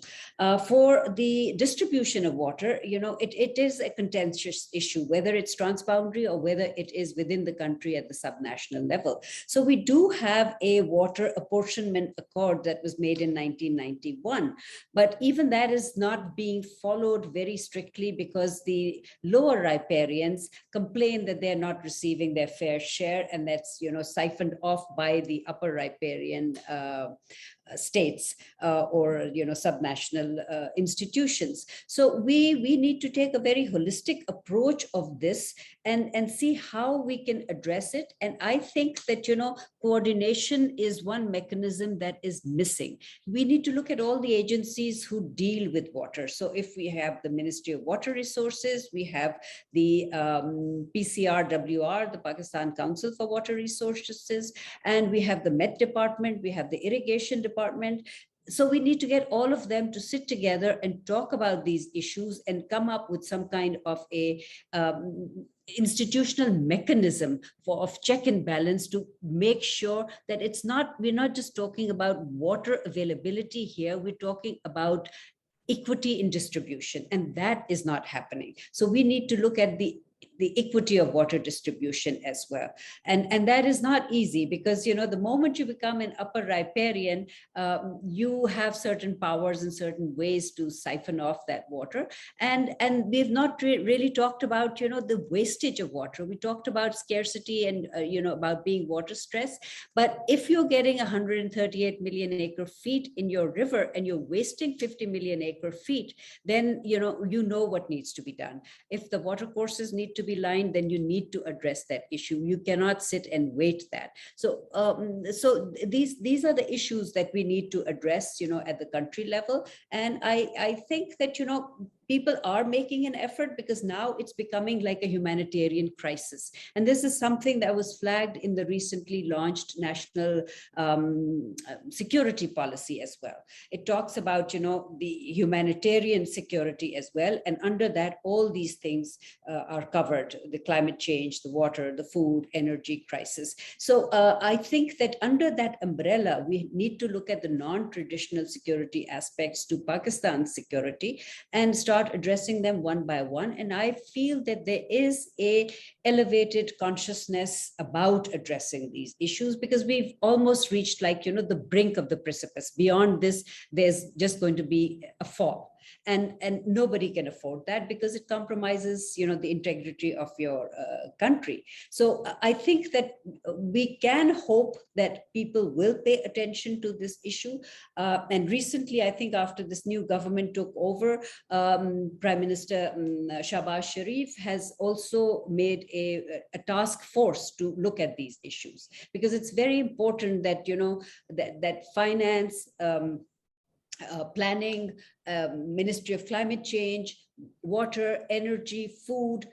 D: For the distribution of water, it is a contentious issue, whether it's transboundary or whether it is within the country at the subnational level. So we do have a water apportionment accord that was made in 1991, but even that is not being followed very strictly because the lower riparians complain that they're not receiving their fair share, and that's siphoned off by the upper riparian states or subnational institutions. So we need to take a very holistic approach of this and see how we can address it. And I think that coordination is one mechanism that is missing. We need to look at all the agencies who deal with water. So if we have the Ministry of Water Resources, we have the PCRWR, the Pakistan Council for Water Resources, and we have the Met Department, we have the Irrigation Department. So we need to get all of them to sit together and talk about these issues and come up with some kind of a institutional mechanism of check and balance to make sure that we're not just talking about water availability here, we're talking about equity in distribution, and that is not happening. So we need to look at the equity of water distribution as well. And that is not easy because, the moment you become an upper riparian, you have certain powers and certain ways to siphon off that water. And we've not really talked about, the wastage of water. We talked about scarcity and, about being water stressed. But if you're getting 138 million acre feet in your river and you're wasting 50 million acre feet, then, you know what needs to be done. If the water courses need to to be lined, then you need to address that issue. You cannot sit and wait that. So, these are the issues that we need to address, at the country level. And I think that, people are making an effort, because now it's becoming like a humanitarian crisis. And this is something that was flagged in the recently launched national security policy as well. It talks about, the humanitarian security as well. And under that, all these things are covered: the climate change, the water, the food, energy crisis. So I think that under that umbrella, we need to look at the non-traditional security aspects to Pakistan's security and start addressing them one by one. And I feel that there is a elevated consciousness about addressing these issues, because we've almost reached, like, the brink of the precipice. Beyond this, there's just going to be a fall. And nobody can afford that, because it compromises, the integrity of your country. So I think that we can hope that people will pay attention to this issue. And recently, I think after this new government took over, Prime Minister Shahbaz Sharif has also made a task force to look at these issues, because it's very important that, that finance, planning, Ministry of Climate Change, water, energy, food,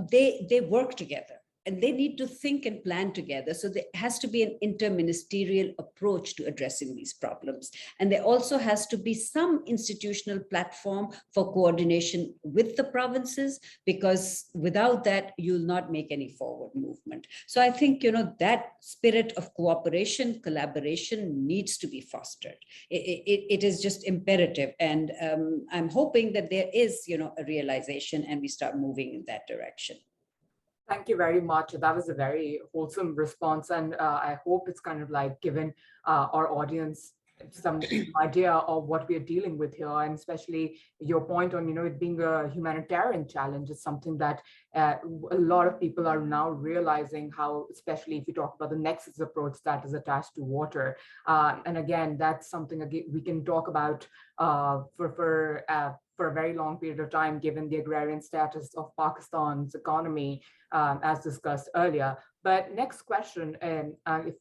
D: they work together. And they need to think and plan together. So there has to be an interministerial approach to addressing these problems. And there also has to be some institutional platform for coordination with the provinces, because without that, you'll not make any forward movement. So I think, that spirit of cooperation, collaboration needs to be fostered. It is just imperative. And I'm hoping that there is, a realization, and we start moving in that direction.
B: Thank you very much. That was a very wholesome response. And I hope it's kind of like given our audience some idea of what we are dealing with here. And especially your point on, it being a humanitarian challenge is something that a lot of people are now realizing how, especially if you talk about the nexus approach that is attached to water. And again, that's something we can talk about for a very long period of time, given the agrarian status of Pakistan's economy, as discussed earlier. But next question, if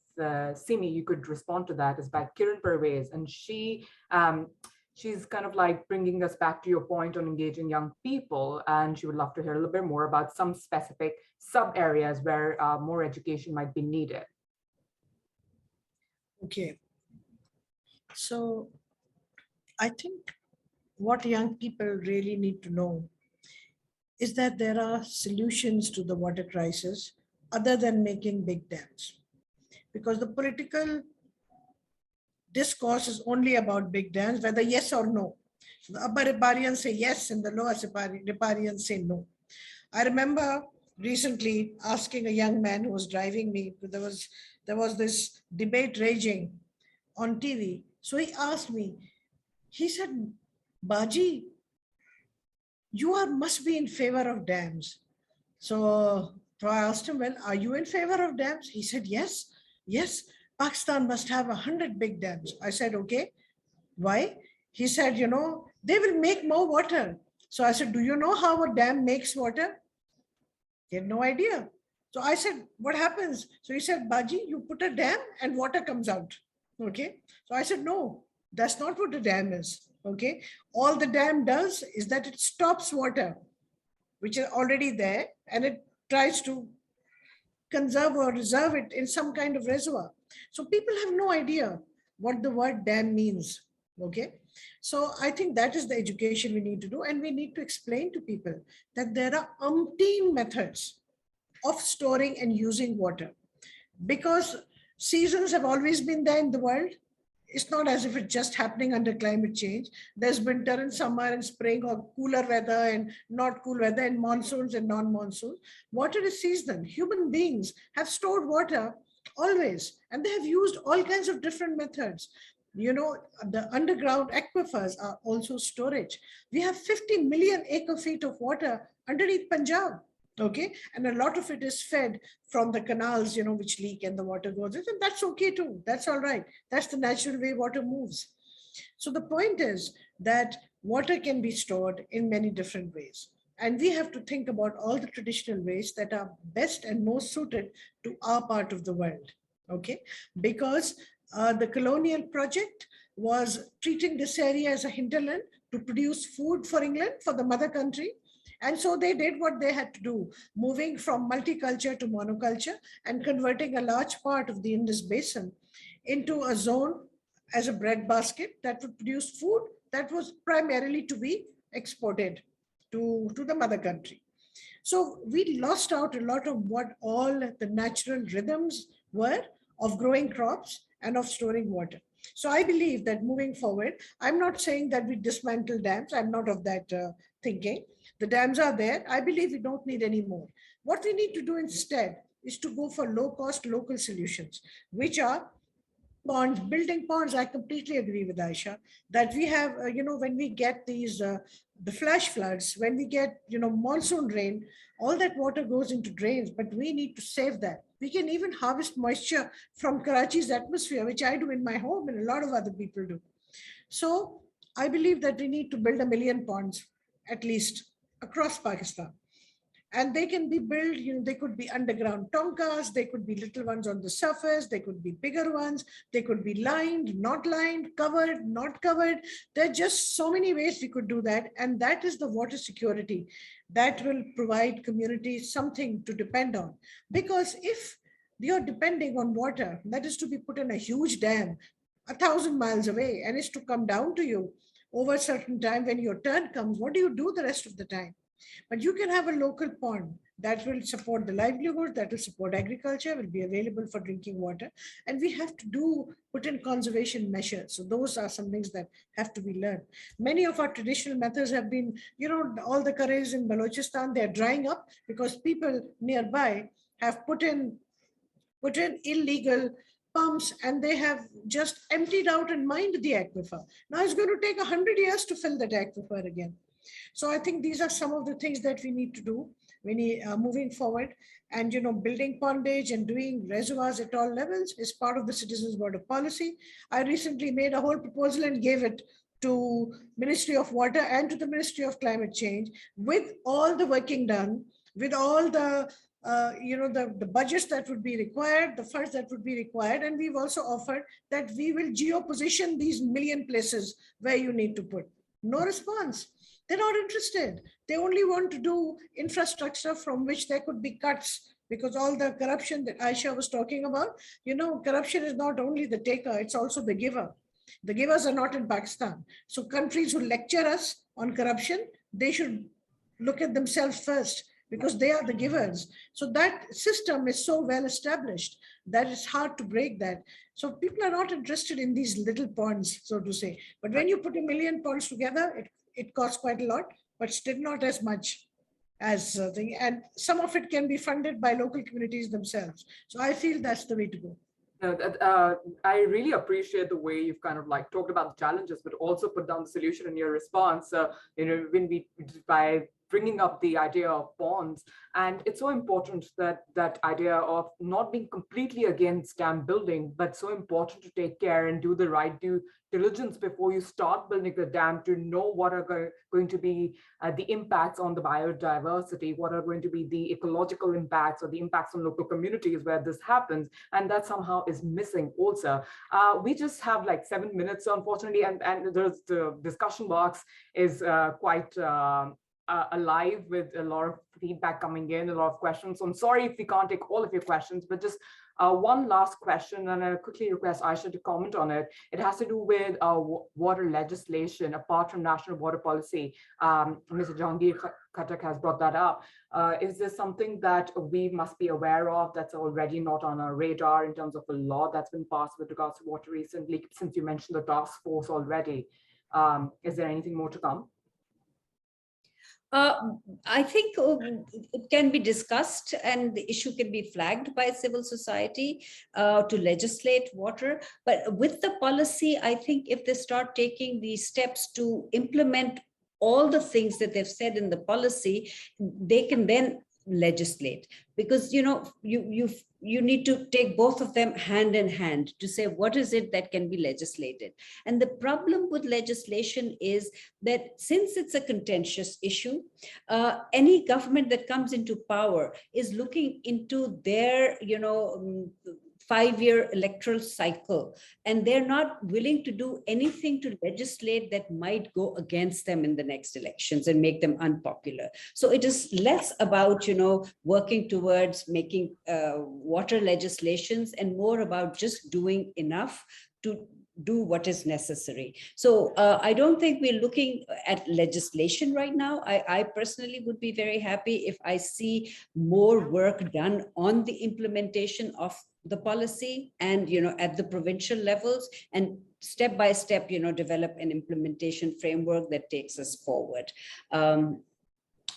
B: Simi, you could respond to that, is by Kiran Pervez. And she's kind of like bringing us back to your point on engaging young people. And she would love to hear a little bit more about some specific sub areas where more education might be needed.
C: Okay. So I think what young people really need to know is that there are solutions to the water crisis other than making big dams. Because the political discourse is only about big dams, whether yes or no. So the upper riparians say yes and the lower riparians say no. I remember recently asking a young man who was driving me, there was this debate raging on TV. So he asked me, he said, Baji, you must be in favor of dams. So I asked him, well, are you in favor of dams? He said, yes, Pakistan must have 100 big dams. I said, okay, why? He said, they will make more water. So I said, do you know how a dam makes water? He had no idea. So I said, what happens? So he said, Baji, you put a dam and water comes out. Okay. So I said, no, that's not what a dam is. Okay. All the dam does is that it stops water, which is already there, and it tries to conserve or reserve it in some kind of reservoir. So people have no idea what the word dam means. Okay. So I think that is the education we need to do. And we need to explain to people that there are umpteen methods of storing and using water, because seasons have always been there in the world. It's not as if it's just happening under climate change. There's winter and summer and spring, or cooler weather and not cool weather, and monsoons and non-monsoons. Water is seasonal. Human beings have stored water always, and they have used all kinds of different methods. The underground aquifers are also storage. We have 50 million acre feet of water underneath Punjab. Okay, and a lot of it is fed from the canals, which leak and the water goes in, and that's okay too. That's all right. That's the natural way water moves. So the point is that water can be stored in many different ways. And we have to think about all the traditional ways that are best and most suited to our part of the world. Okay, because the colonial project was treating this area as a hinterland to produce food for England, for the mother country. And so they did what they had to do, moving from multiculture to monoculture and converting a large part of the Indus Basin into a zone as a breadbasket that would produce food that was primarily to be exported to the mother country. So we lost out a lot of what all the natural rhythms were of growing crops and of storing water. So I believe that moving forward, I'm not saying that we dismantle dams. I'm not of that thinking. The dams are there. I believe we don't need any more. What we need to do instead is to go for low-cost local solutions, which are ponds, building ponds. I completely agree with Aisha that we have, when we get these, the flash floods, when we get, monsoon rain, all that water goes into drains, but we need to save that. We can even harvest moisture from Karachi's atmosphere, which I do in my home and a lot of other people do. So I believe that we need to build 1 million ponds, at least across Pakistan. And they can be built, they could be underground tonkas, they could be little ones on the surface, they could be bigger ones, they could be lined, not lined, covered, not covered. There are just so many ways we could do that. And that is the water security that will provide communities something to depend on. Because if you're depending on water that is to be put in a huge dam 1,000 miles away and is to come down to you over a certain time when your turn comes, what do you do the rest of the time? But you can have a local pond that will support the livelihood, that will support agriculture, will be available for drinking water. And we have to put in conservation measures. So those are some things that have to be learned. Many of our traditional methods have been, all the curries in Balochistan, they're drying up because people nearby have put in illegal pumps and they have just emptied out and mined the aquifer. Now it's going to take 100 years to fill that aquifer again. So I think these are some of the things that we need to do when moving forward. And building pondage and doing reservoirs at all levels is part of the Citizens' Water Policy. I recently made a whole proposal and gave it to Ministry of Water and to the Ministry of Climate Change, with all the working done, with all the the budgets that would be required, the funds that would be required. And we've also offered that we will geo-position these 1 million places where you need to put. No response. They're not interested. They only want to do infrastructure from which there could be cuts, because all the corruption that Aisha was talking about, corruption is not only the taker, it's also the giver. The givers are not in Pakistan. So countries who lecture us on corruption, they should look at themselves first, because they are the givers. So that system is so well established that it's hard to break that. So people are not interested in these little ponds, so to say. But when you put 1 million ponds together, it costs quite a lot, but still not as much as thing. And some of it can be funded by local communities themselves. So I feel that's the way to go.
B: I really appreciate the way you've kind of like talked about the challenges, but also put down the solution in your response. By bringing up the idea of ponds, and it's so important that idea of not being completely against dam building, but so important to take care and do the right due diligence before you start building the dam, to know what are going to be the impacts on the biodiversity, what are going to be the ecological impacts or the impacts on local communities where this happens, and that somehow is missing also. We just have like 7 minutes, unfortunately, and there's the discussion box is quite alive with a lot of feedback coming in, a lot of questions. So I'm sorry if we can't take all of your questions, but just one last question, and I quickly request Aisha to comment on it. It has to do with water legislation apart from national water policy. Mr. Jahangir Khattak has brought that up. Is this something that we must be aware of that's already not on our radar in terms of a law that's been passed with regards to water recently, since you mentioned the task force already? Is there anything more to come?
D: I think it can be discussed and the issue can be flagged by civil society to legislate water. But with the policy, I think if they start taking these steps to implement all the things that they've said in the policy, they can then legislate, because you need to take both of them hand in hand to say what is it that can be legislated. And the problem with legislation is that since it's a contentious issue, any government that comes into power is looking into their 5-year electoral cycle, and they're not willing to do anything to legislate that might go against them in the next elections and make them unpopular. So it is less about working towards making water legislations, and more about just doing enough to do what is necessary. So I don't think we're looking at legislation right now. I personally would be very happy if I see more work done on the implementation of the policy and at the provincial levels, and step by step develop an implementation framework that takes us forward.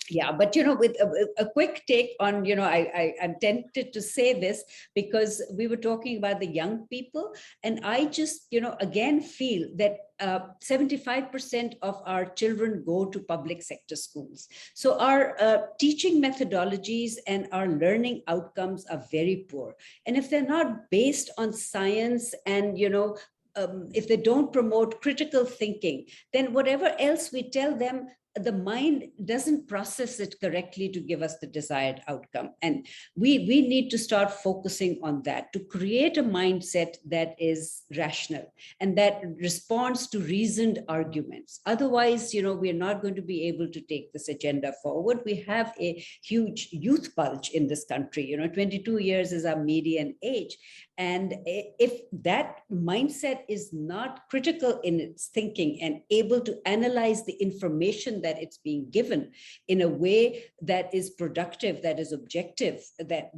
D: Yeah, but with a quick take on, I'm tempted to say this because we were talking about the young people, and I just, again feel that 75% of our children go to public sector schools. So our teaching methodologies and our learning outcomes are very poor. And if they're not based on science and, if they don't promote critical thinking, then whatever else we tell them, the mind doesn't process it correctly to give us the desired outcome. And we need to start focusing on that, to create a mindset that is rational and that responds to reasoned arguments. Otherwise, we're not going to be able to take this agenda forward. We have a huge youth bulge in this country. 22 years is our median age. And if that mindset is not critical in its thinking and able to analyze the information that it's being given in a way that is productive, that is objective, that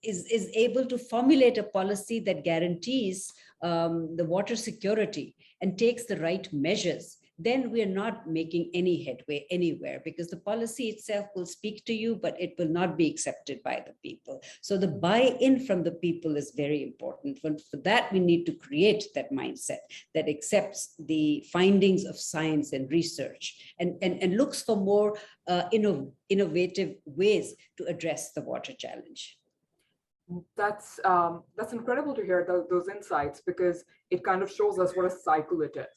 D: is able to formulate a policy that guarantees the water security and takes the right measures, then we're not making any headway anywhere, because the policy itself will speak to you, but it will not be accepted by the people. So the buy-in from the people is very important. For that, we need to create that mindset that accepts the findings of science and research and looks for more innovative ways to address the water challenge.
B: That's incredible to hear those insights, because it kind of shows us what a cycle it is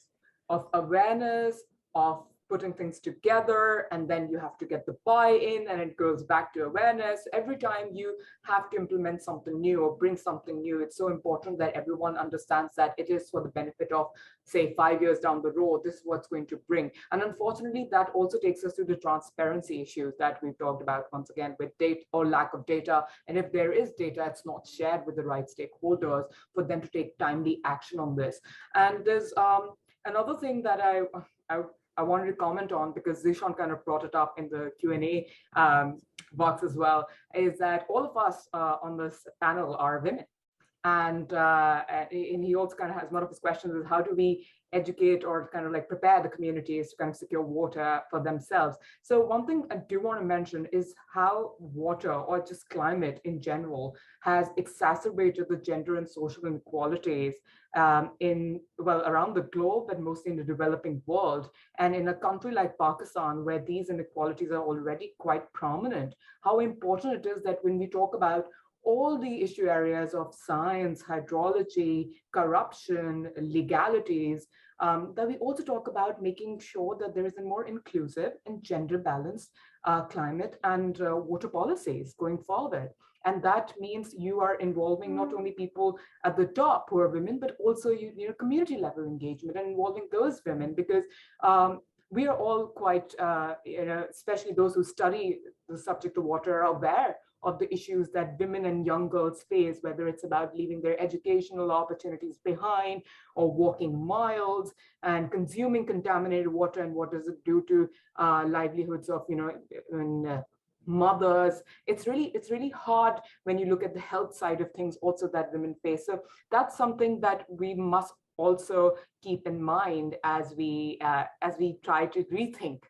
B: of awareness, of putting things together, and then you have to get the buy-in, and it goes back to awareness. Every time you have to implement something new or bring something new, it's so important that everyone understands that it is for the benefit of, say, 5 years down the road, this is what's going to bring. And unfortunately, that also takes us to the transparency issues that we've talked about once again, with data or lack of data. And if there is data, it's not shared with the right stakeholders for them to take timely action on this. And there's another thing that I wanted to comment on, because Zishan kind of brought it up in the Q&A box as well, is that all of us on this panel are women. And he also kind of has, one of his questions is, how do we educate or kind of like prepare the communities to kind of secure water for themselves? So one thing I do want to mention is how water, or just climate in general, has exacerbated the gender and social inequalities around the globe, and mostly in the developing world. And in a country like Pakistan, where these inequalities are already quite prominent, how important it is that when we talk about all the issue areas of science, hydrology, corruption, legalities, that we also talk about making sure that there is a more inclusive and gender balanced climate and water policies going forward. And that means you are involving not only people at the top who are women, but also community level engagement and involving those women, because we are all quite, especially those who study the subject of water, are aware of the issues that women and young girls face, whether it's about leaving their educational opportunities behind, or walking miles and consuming contaminated water, and what does it do to livelihoods of mothers. It's really hard when you look at the health side of things also that women face. So that's something that we must also keep in mind as we try to rethink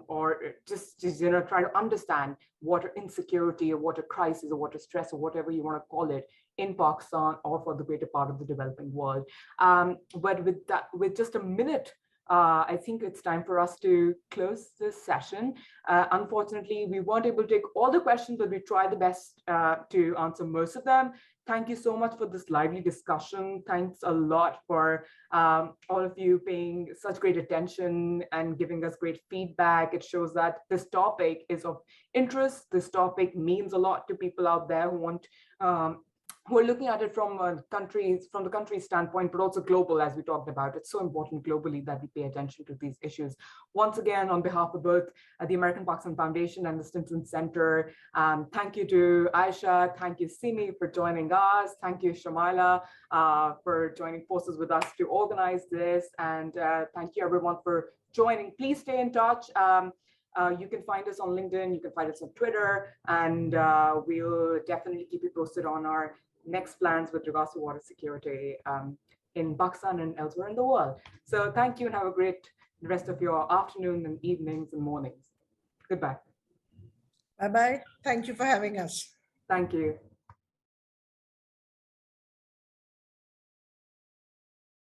B: or just try to understand water insecurity or water crisis or water stress or whatever you want to call it in Pakistan or for the greater part of the developing world. But with just a minute I think it's time for us to close this session. Unfortunately, we weren't able to take all the questions, but we tried the best to answer most of them. Thank you so much for this lively discussion. Thanks a lot for all of you paying such great attention and giving us great feedback. It shows that this topic is of interest. This topic means a lot to people out there who want who are looking at it from the country's standpoint, but also global, as we talked about. It's so important globally that we pay attention to these issues. Once again, on behalf of both the American Pakistan Foundation and the Stimson Center, thank you to Aisha, thank you Simi for joining us, thank you Shamila for joining forces with us to organize this, and thank you everyone for joining. Please stay in touch. You can find us on LinkedIn, you can find us on Twitter, and we'll definitely keep you posted on our next plans with regards to water security in Pakistan and elsewhere in the world. So thank you and have a great rest of your afternoon and evenings and mornings. Goodbye.
C: Bye-bye. Thank you for having us.
B: Thank you.